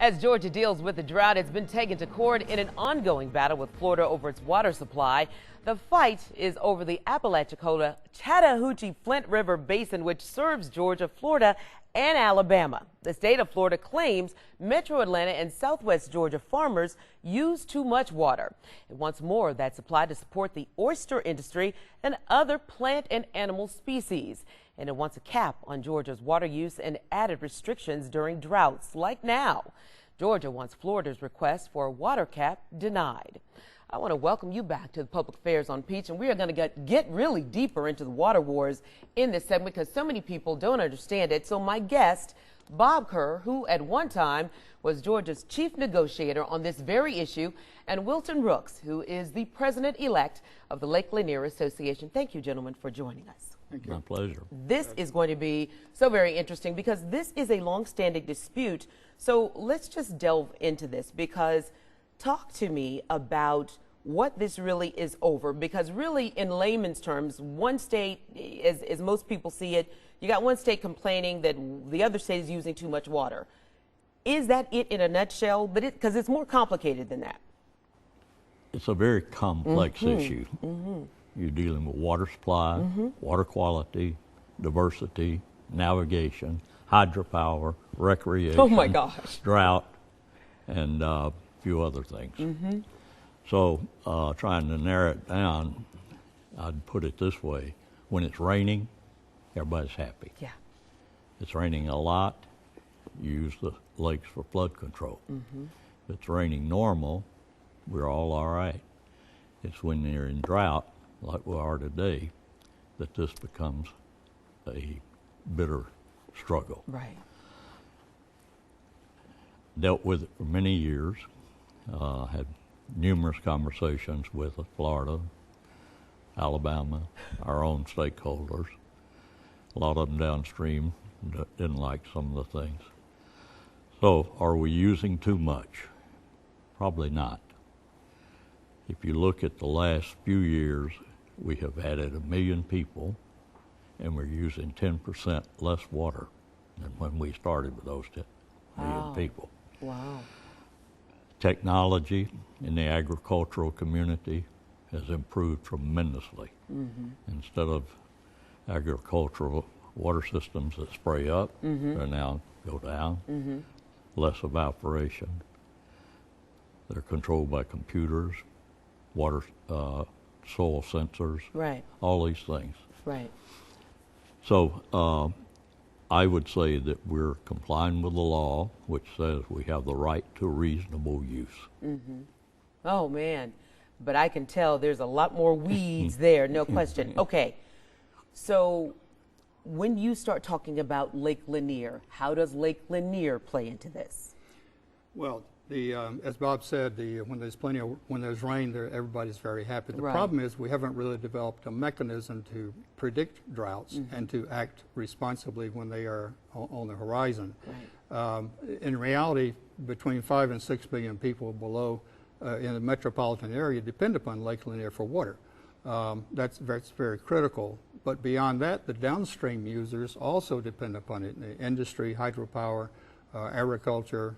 As Georgia deals with the drought, it's been taken to court in an ongoing battle with Florida over its water supply. The fight is over the Apalachicola Chattahoochee Flint River Basin, which serves Georgia, Florida, and Alabama. The state of Florida claims Metro Atlanta and Southwest Georgia farmers use too much water. It wants more of that supply to support the oyster industry and other plant and animal species. And it wants a cap on Georgia's water use and added restrictions during droughts like now. Georgia wants Florida's request for a water cap denied. I want to welcome you back to the Public Affairs on Peach, and we are going to get really deeper into the water wars in this segment because so many people don't understand it. So my guest, Bob Kerr, who at one time was Georgia's chief negotiator on this very issue, and Wilton Rooks, who is the president-elect of the Lake Lanier Association. Thank you, gentlemen, for joining us. Thank you. My pleasure. This is going to be so very interesting because this is a long-standing dispute. So let's just delve into this, because talk to me about what this really is over, because really in layman's terms, one state, as most people see it, you got one state complaining that the other state is using too much water. Is that it in a nutshell? But because it's more complicated than that. It's a very complex issue. You're dealing with water supply, water quality, diversity, navigation, hydropower, recreation, oh my gosh, drought, and a few other things. So trying to narrow it down, I'd put it this way. When it's raining, everybody's happy. Yeah. It's raining a lot, you use the lakes for flood control. If it's raining normal, we're all right. It's when they're in drought, like we are today, that this becomes a bitter struggle. Right. Dealt with it for many years, had numerous conversations with Florida, Alabama, our own stakeholders. A lot of them downstream didn't like some of the things. So are we using too much? Probably not. If you look at the last few years, we have added 1 million people, and we're using 10% less water than when we started with those 10 million people. Wow. Technology in the agricultural community has improved tremendously. Instead of agricultural water systems that spray up, they now go down, less evaporation. They're controlled by computers, water, soil sensors, right, all these things. Right. So I would say that we're complying with the law, which says we have the right to reasonable use. Oh, man. But I can tell there's a lot more weeds there, no question. Okay. So when you start talking about Lake Lanier, how does Lake Lanier play into this? Well, as Bob said, when there's rain, everybody's very happy. The Right. problem is we haven't really developed a mechanism to predict droughts and to act responsibly when they are on the horizon. Right. In reality, between 5 and 6 million people below in the metropolitan area depend upon Lake Lanier for water. That's very critical. But beyond that, the downstream users also depend upon it. The industry, hydropower, agriculture,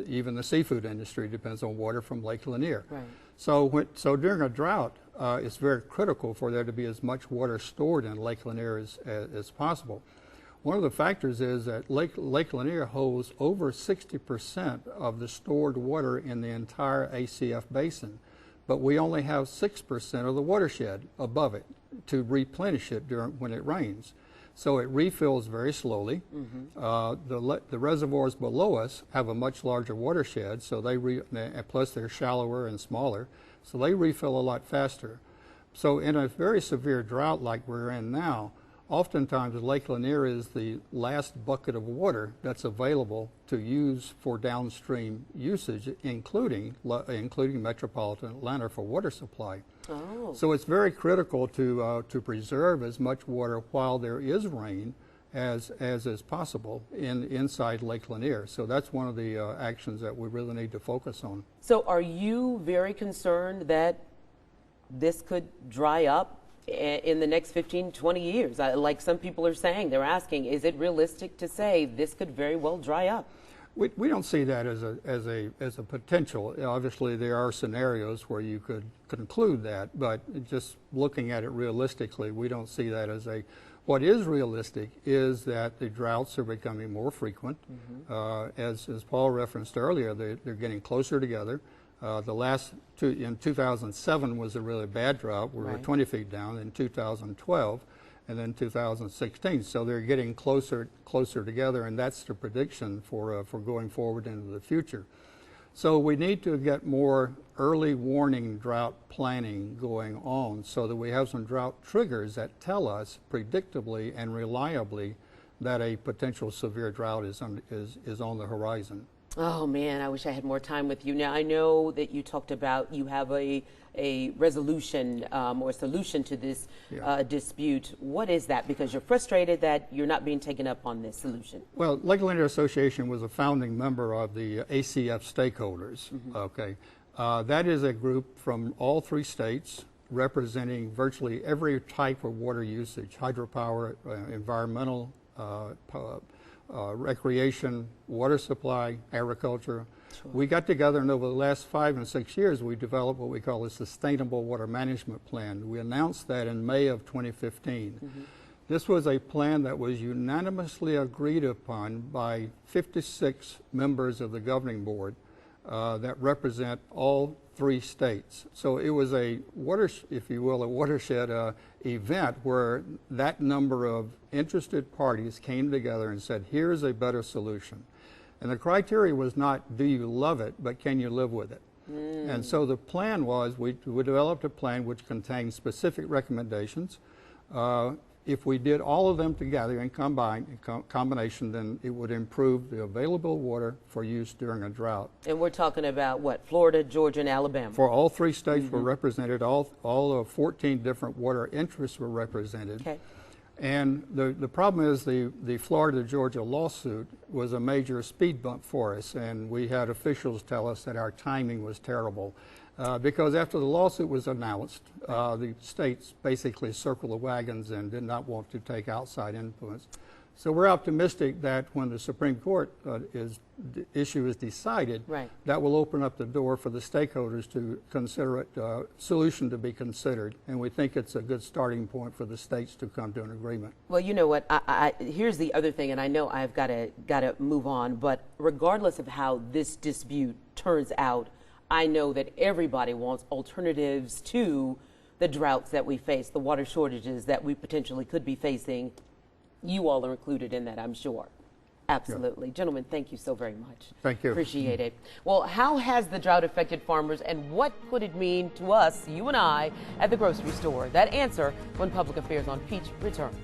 even the seafood industry depends on water from Lake Lanier. Right. So during a drought, it's very critical for there to be as much water stored in Lake Lanier as possible. One of the factors is that Lake Lanier holds over 60% of the stored water in the entire ACF basin, but we only have 6% of the watershed above it to replenish it when it rains. So it refills very slowly. The reservoirs below us have a much larger watershed, so plus they're shallower and smaller, so they refill a lot faster. So in a very severe drought like we're in now, oftentimes Lake Lanier is the last bucket of water that's available to use for downstream usage, including metropolitan Atlanta for water supply. Oh. So it's very critical to preserve as much water while there is rain as is possible inside Lake Lanier. So that's one of the actions that we really need to focus on. So are you very concerned that this could dry up in the next 15, 20 years? Like some people are saying, they're asking, is it realistic to say this could very well dry up? We don't see that as a potential. Obviously, there are scenarios where you could conclude that, but just looking at it realistically, we don't see that as a. What is realistic is that the droughts are becoming more frequent. As Paul referenced earlier, they're getting closer together. The last two, in 2007 was a really bad drought. We were 20 feet down in 2012. And then 2016. So they're getting closer together, and that's the prediction for going forward into the future. So we need to get more early warning drought planning going on so that we have some drought triggers that tell us predictably and reliably that a potential severe drought is on the horizon. Oh man, I wish I had more time with you. Now I know that you talked about you have a resolution or solution to this dispute. What is that? Because you're frustrated that you're not being taken up on this solution. Well, Lake Lanier Association was a founding member of the ACF stakeholders. Okay, that is a group from all 3 states representing virtually every type of water usage: hydropower, environmental, recreation, water supply, agriculture. Sure. We got together, and over the last 5 and 6 years, we developed what we call a Sustainable Water Management Plan. We announced that in May of 2015. This was a plan that was unanimously agreed upon by 56 members of the governing board that represent all 3 states. So it was a if you will, a watershed event where that number of interested parties came together and said, here's a better solution. And the criteria was not, do you love it, but can you live with it? And so the plan was, we developed a plan which contained specific recommendations. If we did all of them together in combination, then it would improve the available water for use during a drought. And we're talking about what? Florida, Georgia, and Alabama. For all 3 states were represented. All of 14 different water interests were represented. Okay. And the problem is the Florida-Georgia lawsuit was a major speed bump for us, and we had officials tell us that our timing was terrible. Because after the lawsuit was announced, the states basically circled the wagons and did not want to take outside influence. So we're optimistic that when the Supreme Court issue is decided, that will open up the door for the stakeholders to consider it a solution to be considered. And we think it's a good starting point for the states to come to an agreement. Well, you know what? Here's the other thing, and I know I've got to move on. But regardless of how this dispute turns out, I know that everybody wants alternatives to the droughts that we face, the water shortages that we potentially could be facing. You all are included in that, I'm sure. Absolutely. Yeah. Gentlemen, thank you so very much. Thank you. Appreciate it. Well, how has the drought affected farmers, and what could it mean to us, you and I, at the grocery store? That answer when Public Affairs on Peach returns.